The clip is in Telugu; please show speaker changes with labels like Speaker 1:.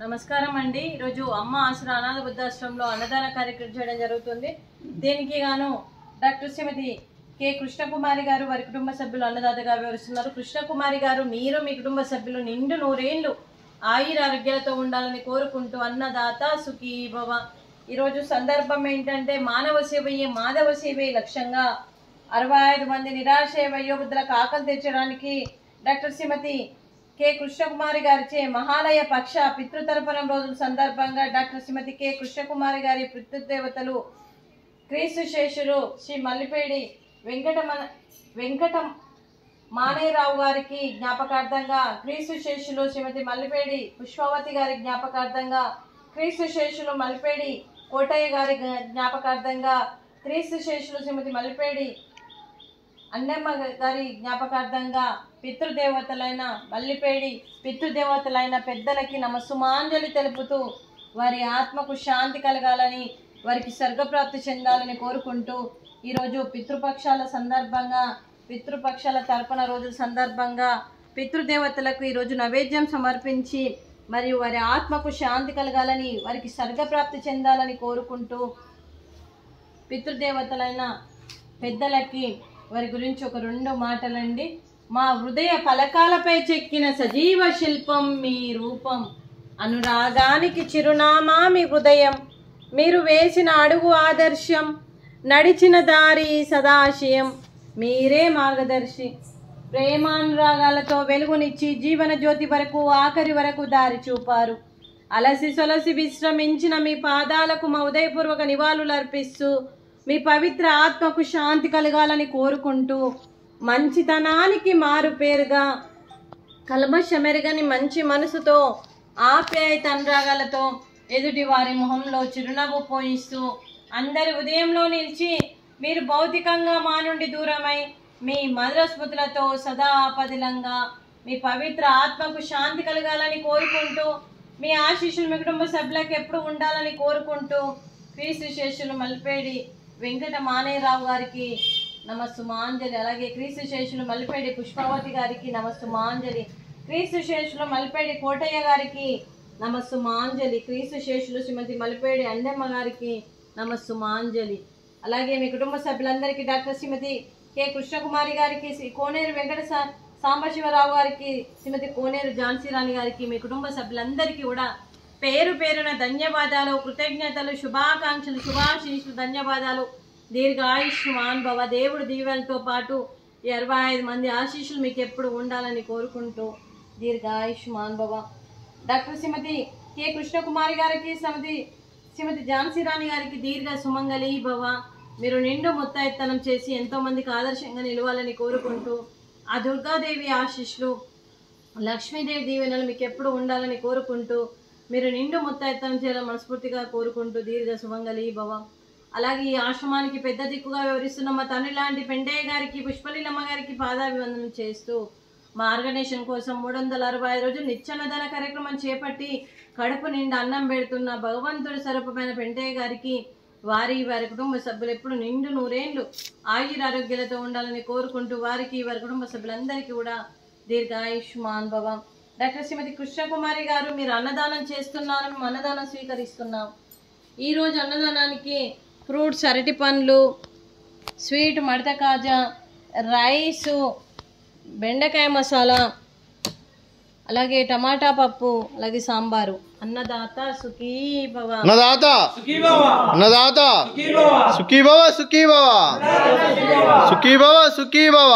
Speaker 1: నమస్కారం అండి. ఈరోజు అమ్మ ఆసరా అనాథ వృద్ధాశ్రమంలో అన్నదాన కార్యక్రమం చేయడం జరుగుతుంది. దీనికి గాను డాక్టర్ శ్రీమతి కె కృష్ణకుమారి గారు వారి కుటుంబ సభ్యులు అన్నదాతగా వివరిస్తున్నారు. కృష్ణకుమారి గారు, మీరు మీ కుటుంబ సభ్యులు నిండు నూరేళ్లు ఆయుర ఆరోగ్యాలతో ఉండాలని కోరుకుంటూ అన్నదాత సుఖీ భవ. ఈరోజు సందర్భం ఏంటంటే మానవ సేవయే మాధవ సేవే లక్ష్యంగా 65 మంది నిరాశ్రయ వయోవృద్ధులకు ఆకలి తీర్చడానికి డాక్టర్ శ్రీమతి కె కృష్ణకుమారి గారిచే మహాలయ పక్ష పితృతర్పణం రోజుల సందర్భంగా డాక్టర్ శ్రీమతి కె కృష్ణకుమారి గారి పితృదేవతలు క్రీస్తు శేషులు శ్రీ మల్లిపేడి వెంకట మానేరావు గారికి జ్ఞాపకార్థంగా, క్రీస్తు శేషులు శ్రీమతి మల్లిపేడి పుష్పవతి గారి జ్ఞాపకార్థంగా, క్రీస్తు శేషులు మల్లిపేడి కోటయ్య గారి జ్ఞాపకార్థంగా, క్రీస్తు శేషులు శ్రీమతి మల్లిపేడి అన్నమ్మ గారి జ్ఞాపకార్థంగా పితృదేవతలైన మల్లిపేడి పితృదేవతలైన పెద్దలకి నమస్సుమాంజలి తెలుపుతూ వారి ఆత్మకు శాంతి కలగాలని, వారికి స్వర్గప్రాప్తి చెందాలని కోరుకుంటూ ఈరోజు పితృపక్షాల సందర్భంగా, పితృపక్షాల తర్పణ రోజుల సందర్భంగా పితృదేవతలకు ఈరోజు నైవేద్యం సమర్పించి మరియు వారి ఆత్మకు శాంతి కలగాలని, వారికి స్వర్గప్రాప్తి చెందాలని కోరుకుంటూ పితృదేవతలైన పెద్దలకి వారి గురించి ఒక 2 మాటలండి. మా హృదయ పలకాలపై చెక్కిన సజీవ శిల్పం మీ రూపం, అనురాగానికి చిరునామా మీ హృదయం, మీరు వేసిన అడుగు ఆదర్శం, నడిచిన దారి సదాశయం, మీరే మార్గదర్శి. ప్రేమానురాగాలతో వెలుగునిచ్చి జీవన జ్యోతి వరకు ఆఖరి వరకు దారి చూపారు. అలసి సొలసి విశ్రమించిన మీ పాదాలకు మా ఉదయపూర్వక నివాళులు అర్పిస్తూ మీ పవిత్ర ఆత్మకు శాంతి కలగాలని కోరుకుంటూ మంచితనానికి మారు పేరుగా కల్మషమెరగని మంచి మనసుతో ఆప్యాయత అనురాగాలతో ఎదుటి వారి మొహంలో చిరునవ్వు పోయిస్తూ అందరి ఉదయంలో నిలిచి మీరు భౌతికంగా మా నుండి దూరమై మీ మధుర స్మృతులతో సదా ఆపదిలంగా మీ పవిత్ర ఆత్మకు శాంతి కలగాలని కోరుకుంటూ మీ ఆశీస్సులు మీ కుటుంబ సభ్యులకు ఎప్పుడు ఉండాలని కోరుకుంటూ క్రీస్తు శేషులు మల్లిపేడి వెంకట మానేరావు గారికి నమస్సుమాంజలి, అలాగే క్రీస్తు శేషులు మల్లిపేడి పుష్పవతి గారికి నమస్సుమాంజలి, క్రీస్తు శేషులు మల్లిపేడి కోటయ్య గారికి నమస్సుమాంజలి, క్రీస్తు శేషులు శ్రీమతి మల్లిపేడి అండమ్మ గారికి నమస్సుమాంజలి, అలాగే మీ కుటుంబ సభ్యులందరికీ డాక్టర్ శ్రీమతి కె కృష్ణకుమారి గారికి, శ్రీ కోనేరు వెంకట సాంబశివరావు గారికి, శ్రీమతి కోనేరు ఝాన్సీరాణి గారికి, మీ కుటుంబ సభ్యులందరికీ కూడా పేరు పేరున ధన్యవాదాలు, కృతజ్ఞతలు, శుభాకాంక్షలు, శుభాశీస్సులు, ధన్యవాదాలు. దీర్ఘాయుష్మాన్ భవ. దేవుడు దీవెనతో పాటు ఈ 65 మంది ఆశీస్సులు మీకు ఎప్పుడు ఉండాలని కోరుకుంటూ దీర్ఘాయుష్మాన్ భవ. డాక్టర్ శ్రీమతి కె కృష్ణకుమారి గారికి, శ్రీమతి ఝాన్సీరాణి గారికి దీర్ఘ సుమంగళి భవ. మీరు నిండు ముత్తైత్తనం చేసి ఎంతో మందికి ఆదర్శంగా నిలవాలని కోరుకుంటూ ఆ దుర్గాదేవి ఆశీస్సులు, లక్ష్మీదేవి దీవెనలు మీకు ఎప్పుడు ఉండాలని కోరుకుంటూ మీరు నిండు ముత్తైత్తనం చేయాలని మనస్ఫూర్తిగా కోరుకుంటూ దీర్ఘ సుమంగళి భవ. అలాగే ఈ ఆశ్రమానికి పెద్ద దిక్కుగా వివరిస్తున్న మా తండ్రి లాంటి పెండయ్య గారికి, పుష్పలీలమ్మ గారికి పాదాభివందనం చేస్తూ మా ఆర్గనైజేషన్ కోసం 365 రోజులు నిత్యాన్నదాన కార్యక్రమం చేపట్టి కడుపు నిండా అన్నం పెడుతున్న భగవంతుడి స్వరూపమైన పెండయ్య గారికి, వారి కుటుంబ సభ్యులు ఎప్పుడు నిండు నూరేళ్లు ఆయుర ఆరోగ్యాలతో ఉండాలని కోరుకుంటూ వారికి, వారి కుటుంబ సభ్యులందరికీ కూడా దీర్ఘాయుష్మాన్ భవ. డాక్టర్ శ్రీమతి కృష్ణకుమారి గారు, మీరు అన్నదానం చేస్తున్నారు, మేము అన్నదానం స్వీకరిస్తున్నాం. ఈరోజు అన్నదానానికి ఫ్రూట్స్, అరటి పండ్లు, స్వీట్, మడత కాజా, రైసు, బెండకాయ మసాలా, అలాగే టమాటా పప్పు, అలాగే సాంబారు. అన్నదాత సుఖీ భవ.
Speaker 2: అన్నదాత సుఖీ భవ. అన్నదాత సుఖీ భవ. సుఖీ భవ. సుఖీ భవ. సుఖీ భవ. సుఖీ భవ.